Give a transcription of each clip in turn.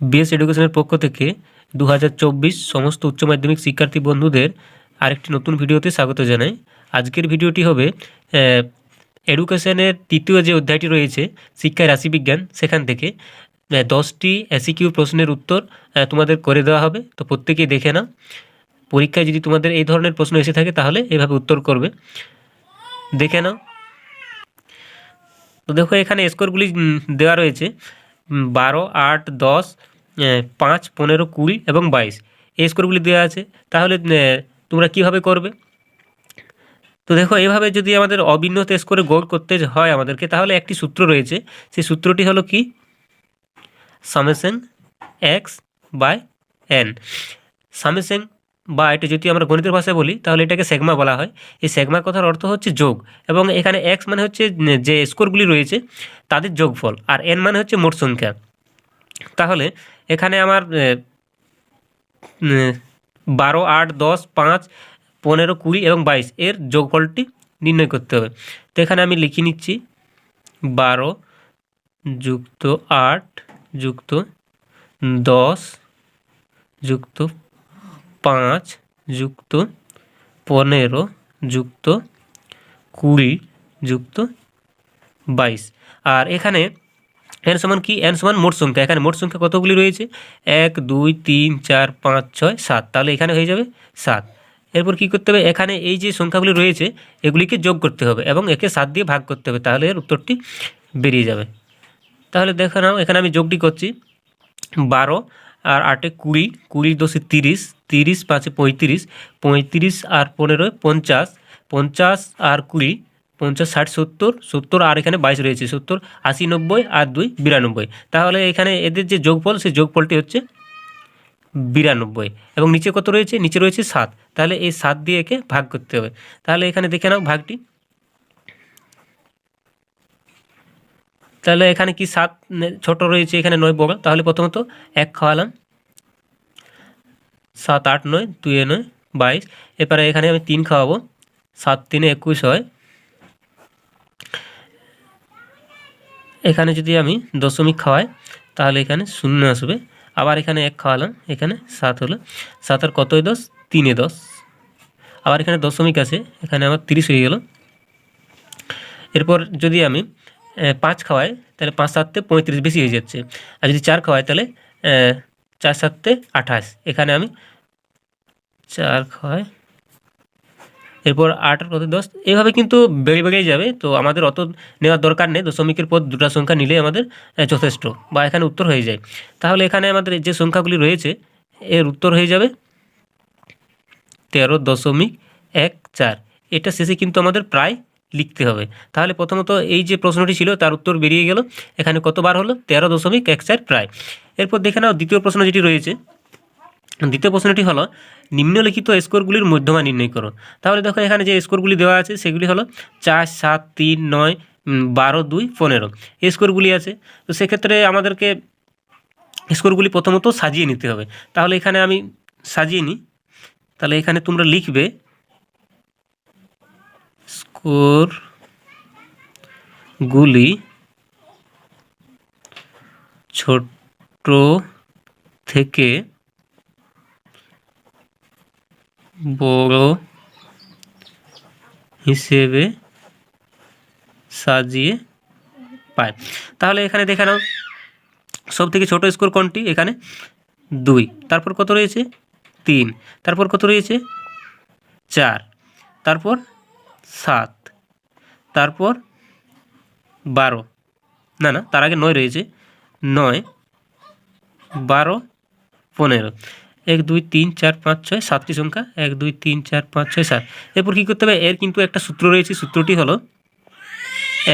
BS এডুকেশনের পক্ষ থেকে 2024 সমস্ত উচ্চ মাধ্যমিক শিক্ষার্থী বন্ধুদের আরেকটি নতুন ভিডিওতে স্বাগত জানাই। আজকের ভিডিওটি হবে এডুকেশনের তৃতীয় যে অধ্যায়টি রয়েছে শিক্ষায় রাশিবিজ্ঞান, সেখান থেকে 10টি এসিকিউ প্রশ্নের উত্তর তোমাদের করে দেওয়া হবে। তো প্রত্যেকেই দেখে নাও, পরীক্ষায় যদি তোমাদের এই ধরনের প্রশ্ন এসে থাকে তাহলে এভাবে উত্তর করবে, দেখে নাও। তো দেখো এখানে স্কোরগুলি দেওয়া রয়েছে 12, 8, 10, 5, 15, 20 এবং 22 এই স্কোরগুলি দেওয়া আছে। তাহলে তোমরা কিভাবে করবে? তো দেখো এইভাবে যদি আমাদের অভিন্ন স্কোরে গোল করতে হয় আমাদেরকে, তাহলে একটি সূত্র রয়েছে। সেই সূত্রটি হলো কি? Summation x by n. Summation বা এটা যদি আমরা গণিতের ভাষায় বলি তাহলে এটাকে সেগমা বলা হয়। এই সেগমার কথার অর্থ হচ্ছে যোগ, এবং এখানে এক্স মানে হচ্ছে যে স্কোরগুলি রয়েছে তাদের যোগফল, আর এন মানে হচ্ছে মোট সংখ্যা। তাহলে এখানে আমার 12, 8, 10, 5, 15, 20 এবং 22 এর যোগফলটি নির্ণয় করতে হবে। তো এখানে আমি লিখে নিচ্ছি 12 যুক্ত 8 যুক্ত 10 যুক্ত 5 যুক্ত 15 যুক্ত 20 যুক্ত 22। আর এখানে এন সমান কি? এন সমান মোট সংখ্যা। এখানে মোট সংখ্যা কতগুলি রয়েছে? 1, 2, 3, 4, 5, 6, 7। তাহলে এখানে হয়ে যাবে 7। এরপর কি করতে হবে? এখানে এই যে সংখ্যাগুলি রয়েছে এগুলিকে যোগ করতে হবে এবং একে 7 দিয়ে ভাগ করতে হবে, তাহলে এর উত্তরটি বেরিয়ে যাবে। তাহলে দেখো নাও, এখানে আমি যোগটি করছি। 12 আর 8 20, 20 10 30, 30 5 35, 35 আর 15 50, 50 আর 20, 50 60 70, 70 আর এখানে 22 রয়েছে, 70 80 90 আর 2 92। তাহলে এখানে এদের যে যোগফল, সেই যোগফলটি হচ্ছে 92। এবং নিচে কত রয়েছে? নিচে রয়েছে 7। তাহলে এই 7 দিয়ে একে ভাগ করতে হবে। তাহলে এখানে দেখে নাও ভাগটি। তাহলে এখানে কি 7 ছোট রয়েছে, এখানে 9 বড়। তাহলে প্রথমত 1 খাওয়ালাম, 7 8 9, 2 9 22। এরপরে এখানে আমি 3 খাওয়াবো, 7 3 21 হয়। এখানে যদি আমি দশমিক খাওয়াই তাহলে এখানে 0 আসবে। আবার এখানে 1 খাওয়ালাম, এখানে 7 হলো, 7 আর কতই 10, 3 10। আবার এখানে দশমিক আছে, এখানে আমার 30 হয়ে গেল। এরপর যদি আমি 5 খাওয়াই তাহলে 5 7 35, বেশি হয়ে যাচ্ছে। আর যদি 4 খাওয়াই তাহলে 4 7 28। এখানে আমি 4 খাওয়াই, এরপর 8 আর কত 10। এইভাবে কিন্তু বেড়ে বেড়েই যাবে। তো আমাদের অত নেওয়ার দরকার নেই, দশমিকের পর দুটো সংখ্যা নিলেই আমাদের যথেষ্ট, বা এখানে উত্তর হয়ে যায়। তাহলে এখানে আমাদের যে সংখ্যাগুলি রয়েছে এর উত্তর হয়ে যাবে 13.14। এটা শেষে কিন্তু আমাদের প্রায় লিখতে হবে। তাহলে প্রথমত এই যে প্রশ্নটি ছিল তার উত্তর বেরিয়ে গেল। এখানে কতবার হলো? 13.14 প্রায়। এরপর দেখে নাও দ্বিতীয় প্রশ্ন যেটি রয়েছে। দ্বিতীয় প্রশ্নটি হলো নিম্নলিখিত স্কোরগুলির মধ্যমা নির্ণয় করো। তাহলে দেখো এখানে যে স্কোরগুলি দেওয়া আছে সেগুলি হলো 4 7 3 9 12 2 15 এই স্কোরগুলি আছে। তো সেক্ষেত্রে আমাদেরকে স্কোরগুলি প্রথমত সাজিয়ে নিতে হবে। তাহলে এখানে আমি সাজিয়ে নিই। তাহলে এখানে তোমরা লিখবে স্কোরগুলি ছোট থেকে বড় হিসেবে সাজিয়ে পায়। তাহলে এখানে দেখে নাও সব থেকে ছোট স্কোর কোনটি? এখানে 2। তারপর কত রয়েছে? 3। তারপর কত রয়েছে? 4। তারপর 7। তারপর 12, না না তার আগে 9 রয়েছে, 9 12 15। 1 2 3 4 5 6 7টি সংখ্যা, 1 2 3 4 5 6 7। এরপর কী করতে হবে? এর কিন্তু একটা সূত্র রয়েছে, সূত্রটি হলো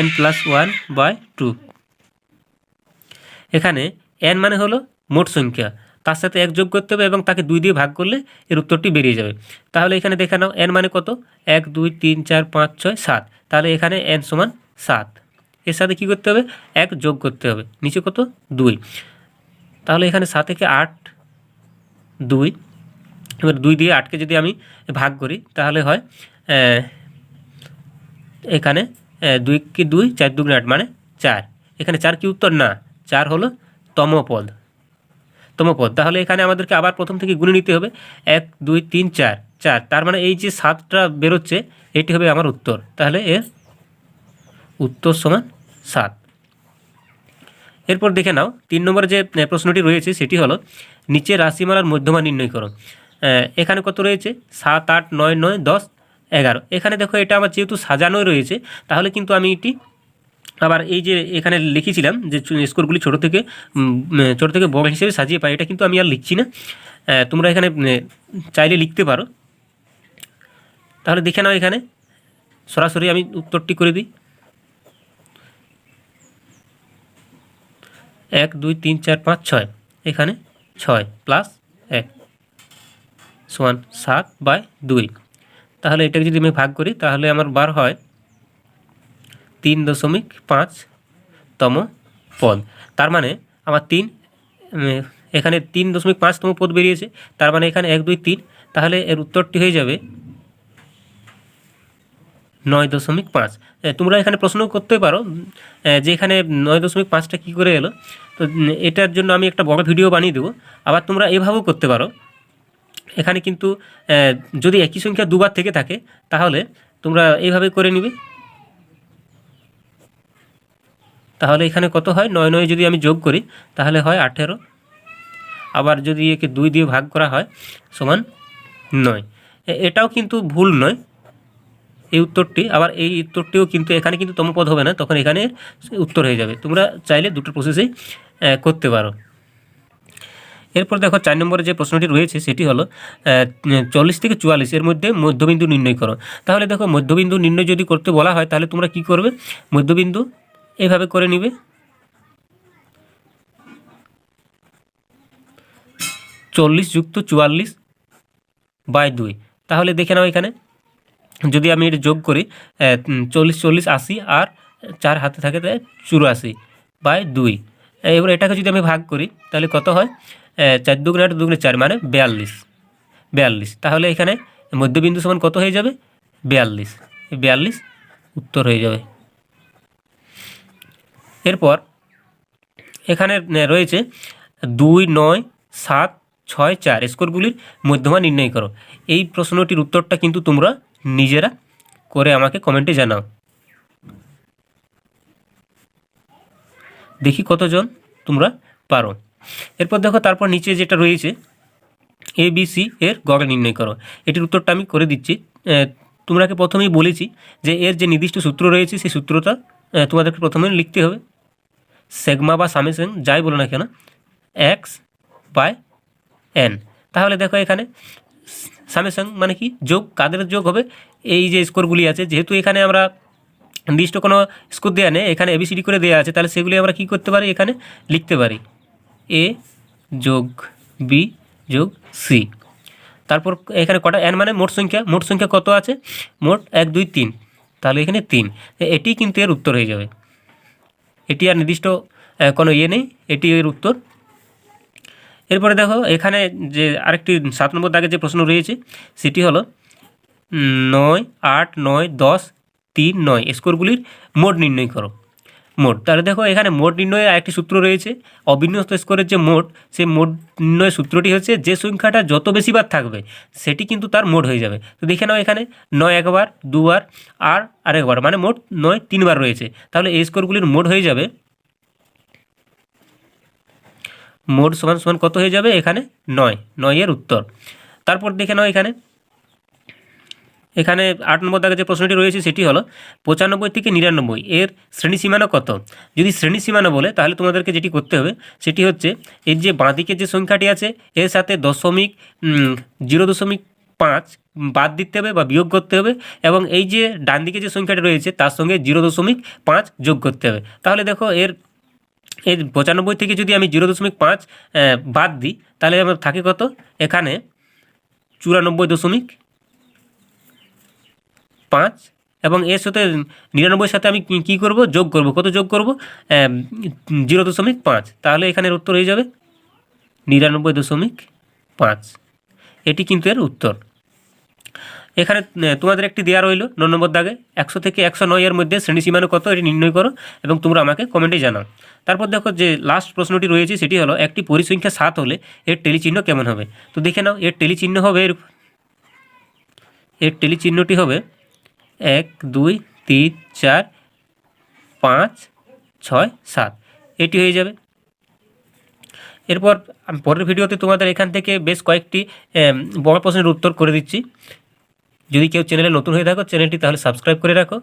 n+1/2। এখানে n মানে হলো মোট সংখ্যা, তার সাথে 1 যোগ করতে হবে এবং তাকে 2 দিয়ে ভাগ করলে এর উত্তরটি বেরিয়ে যাবে। তাহলে এখানে দেখে নাও n মানে কত? 1 2 3 4 5 6 7। তাহলে এখানে n সমান 7। এর সাথে কী করতে হবে? 1 যোগ করতে হবে, নিচে কত? 2। তাহলে এখানে 7 থেকে 8 2। এবার 2 দিয়ে 8কে যদি আমি ভাগ করি তাহলে হয় এখানে 2 কে 2 4 2 8 মানে 4। এখানে 4 কি উত্তর? না, 4 হলো তম পদ। তম পদ। তাহলে এখানে আমাদেরকে আবার প্রথম থেকে গুণে নিতে হবে 1 2 3 4 4, তার মানে এই যে 7টা বেরোচ্ছে এটি হবে আমার উত্তর। তাহলে এর উত্তর সমান 7। এরপর দেখে নাও 3 নম্বরে যে প্রশ্নটি রয়েছে সেটি হলো নিচের রাশিমালার মধ্যমা নির্ণয় করো। এখানে কত রয়েছে 7 8 9 9 10 11। এখানে দেখো এটা আমার যেহেতু সাজানোই রয়েছে তাহলে কিন্তু আমি এটি আবার এই যে এখানে লিখেছিলাম যে স্কোরগুলি ছোট থেকে বড় হিসেবে সাজিয়ে পাই, এটা কিন্তু আমি আর লিখছি না, তোমরা এখানে চাইলে লিখতে পারো। তাহলে দেখে নাও এখানে সরাসরি আমি উত্তরটি করে দিই। 1 2 3 4 5 6, এখানে 6 প্লাস 1 সমান 7/2। তাহলে এটাকে যদি আমি ভাগ করি তাহলে আমার বার হয় 3.5তম পদ। তার মানে আমার এখানে 3.5তম পদ বেরিয়েছে, তার মানে এখানে 1 2 3, তাহলে এর উত্তরটি হয়ে যাবে 9.5। তোমরা এখানে প্রশ্ন করতে পারো যে এখানে 9.5টা কী করে এলো। তো এটার জন্য আমি একটা বড় ভিডিও বানিয়ে দেবো। আবার তোমরা এভাবেও করতে পারো, এখানে কিন্তু যদি একই সংখ্যা দুবার থেকে থাকে তাহলে তোমরা এইভাবে করে নিবে। তাহলে এখানে কত হয় 9 9 যদি আমি যোগ করি তাহলে হয় 18। আবার যদি একে 2 দিয়ে ভাগ করা হয় সমান 9। এটাও কিন্তু ভুল নয় এই উত্তরটি। আবার এই উত্তরটিও কিন্তু এখানে কিন্তু তমপদ হবে না, তখন এখানে উত্তর হয়ে যাবে। তোমরা চাইলে দুটো প্রসেসেই করতে পারো। এরপর দেখো 4 নম্বরে যে প্রশ্নটি রয়েছে সেটি হলো 40 থেকে 44 এর মধ্যে মধ্যবিন্দু নির্ণয় করো। তাহলে দেখো মধ্যবিন্দু নির্ণয় যদি করতে বলা হয় তাহলে তোমরা কি করবে, মধ্যবিন্দু এইভাবে করে নিবে। 40 যুক্ত 44/2। তাহলে দেখে নাও এখানে যদি আমি এটা যোগ করি 40 40 80 আর 4 হাতে থাকে তাই 84/2। এবার এটাকে যদি আমি ভাগ করি তাহলে কত হয় 4 দুগুণে 8 দুগুণে 4 মানে 42। তাহলে এখানে মধ্যবিন্দু সমান কত হয়ে যাবে 42 উত্তর হয়ে যাবে। এরপর এখানে রয়েছে 2 9 7 6 4 স্কোরগুলির মধ্যমা নির্ণয় করো। এই প্রশ্নটির উত্তরটা কিন্তু তোমরা নিজেরা করে আমাকে কমেন্টে জানাও, দেখি কতজন তোমরা পারো। এরপর দেখো তারপর নিচে যেটা রয়েছে ABC এর গড় নির্ণয় করো। এটির উত্তরটা আমি করে দিচ্ছি। তোমরাকে প্রথমেই বলেছি যে এর যে নির্দিষ্ট সূত্র রয়েছে সেই সূত্রটা তোমাদেরকে প্রথমে লিখতে হবে। সেগমা বা সামেশন যাই বলো না কেন x/n। তাহলে দেখো এখানে সামেশন মানে কি যোগ, কাদের যোগ হবে এই যে স্কোরগুলি আছে, যেহেতু এখানে আমরা নির্দিষ্ট কোনো স্কোর দেওয়া নেই, এখানে ABCD করে দেওয়া আছে, তাহলে সেগুলি আমরা কী করতে পারি এখানে লিখতে পারি A যোগ B যোগ C। তারপর এখানে কটা n মানে মোট সংখ্যা কত আছে, মোট 1 2 3, তাহলে এখানে 3। এটি কিন্তু এর উত্তর হয়ে যাবে, এটি আর নির্দিষ্ট কোনো নেই, এটি এর উত্তর। এরপরে দেখো এখানে যে আরেকটি 7 নম্বর দাগে যে প্রশ্ন রয়েছে সেটি হলো 9 8 9 10 3 9 স্কোরগুলির মোট নির্ণয় করো। মোট, তাহলে দেখো এখানে মোট নির্ণয়ে আরেকটি সূত্র রয়েছে অবিন্যস্ত স্কোরের যে মোট, সেই মোট নির্ণয়ের সূত্রটি হচ্ছে যে সংখ্যাটা যত বেশিবার থাকবে সেটি কিন্তু তার মোট হয়ে যাবে। তো দেখে নাও এখানে 9 একবার, 2বার আর আরেকবার, মানে মোট 9 3বার রয়েছে। তাহলে এই স্কোরগুলির মোট হয়ে যাবে, মোট সমান সমান কত হয়ে যাবে এখানে 9 এর উত্তর। তারপর দেখে নাও এখানে 8 নম্বর দাগে যে প্রশ্নটি রয়েছে সেটি হলো 95 থেকে 99 এর শ্রেণী সীমানা কত। যদি শ্রেণী সীমানা বলে তাহলে তোমাদেরকে যেটি করতে হবে সেটি হচ্ছে এর যে বাঁদিকে যে সংখ্যাটি আছে এর সাথে 0.5 বাদ দিতে হবে বা বিয়োগ করতে হবে, এবং এই যে ডান দিকে যে সংখ্যাটি রয়েছে তার সঙ্গে 0.5 যোগ করতে হবে। তাহলে দেখো এর 95 থেকে যদি আমি 0.5 বাদ দিই তাহলে আমার থাকে কত এখানে 94.5, এবং এর সাথে 99 সাথে আমি কী করব যোগ করব, কত যোগ করব 0.5, তাহলে এখানের উত্তর হয়ে যাবে 99.5। এটি কিন্তু এর উত্তর। এখানে তোমাদের একটি দেওয়া রইল 9 নম্বর দাগে 100 থেকে 109 এর মধ্যে শ্রেণীসীমানো কত এটি নির্ণয় করো এবং তোমরা আমাকে কমেন্টে জানাও। তারপর দেখো যে লাস্ট প্রশ্নটি রয়েছে সেটি হলো একটি পরিসংখ্যা 7 হলে এর টেলিচিহ্ন কেমন হবে। তো দেখে নাও এর টেলিচিহ্ন হবে এর টেলিচিহ্নটি হবে 1 2 3 4 5 6 7 এটি হয়ে যাবে। এরপর আমি পরের ভিডিওতে তোমাদের এখান থেকে বেশ কয়েকটি বড় প্রশ্নের উত্তর করে দিচ্ছি। যদি কেউ চ্যানেলে নতুন হয়ে থাকো চ্যানেলটি তাহলে সাবস্ক্রাইব করে রাখো।